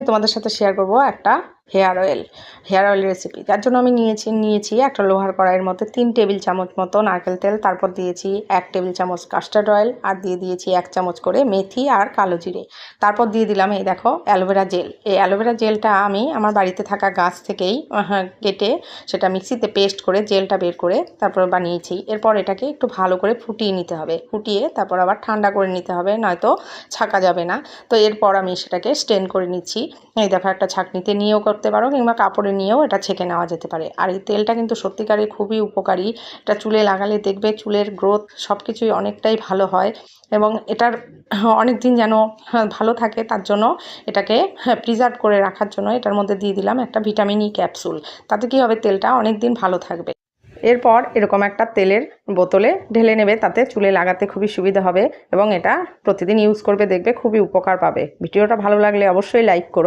তোমাদের সাথে শেয়ার করব একটা হেয়ার অয়েল রেসিপি। তার জন্য আমি নিয়েছি একটা লোহার কড়াইয়ের মধ্যে 3 টেবিল চামচ মতো নারকেল তেল, তারপর দিয়েছি 1 টেবিল চামচ কাস্টার্ড অয়েল, আর দিয়ে দিয়েছি 1 চামচ করে মেথি আর কালো জিরে। তারপর দিয়ে দিলাম এই দেখো অ্যালোভেরা জেল। এই অ্যালোভেরা জেলটা আমি আমার বাড়িতে থাকা গাছ থেকেই কেটে সেটা মিক্সিতে পেস্ট করে জেলটা বের করে তারপর বানিয়েছি। এরপর এটাকে একটু ভালো করে ফুটিয়ে নিতে হবে, ফুটিয়ে তারপর আবার ঠান্ডা করে নিতে হবে, নয়তো ছাকা যাবে না। তো এরপর আমি সেটাকে স্টেন করে নিচ্ছি। এই দেখো একটা ছাঁকনিতে নিয়েও করতে পারো কিংবা কাপড়ে নিয়েও এটা ছেঁকে নেওয়া যেতে পারে। আর এই তেলটা কিন্তু সত্যিকারে খুবই উপকারী। এটা চুলে লাগালে দেখবে চুলের গ্রোথ সব কিছুই অনেকটাই ভালো হয় এবং এটার অনেক দিন যেন ভালো থাকে তার জন্য এটাকে প্রিজার্ভ করে রাখার জন্য এটার মধ্যে দিয়ে দিলাম একটা ভিটামিন ই ক্যাপসুল। তাতে কী হবে, তেলটা অনেক দিন ভালো থাকবে। এরপর এরকম একটা তেলের বোতলে ঢেলে নেবে, তাতে চুলে লাগাতে খুবই সুবিধা হবে এবং এটা প্রতিদিন ইউজ করবে, দেখবে খুবই উপকার পাবে। ভিডিওটা ভালো লাগলে অবশ্যই লাইক করো।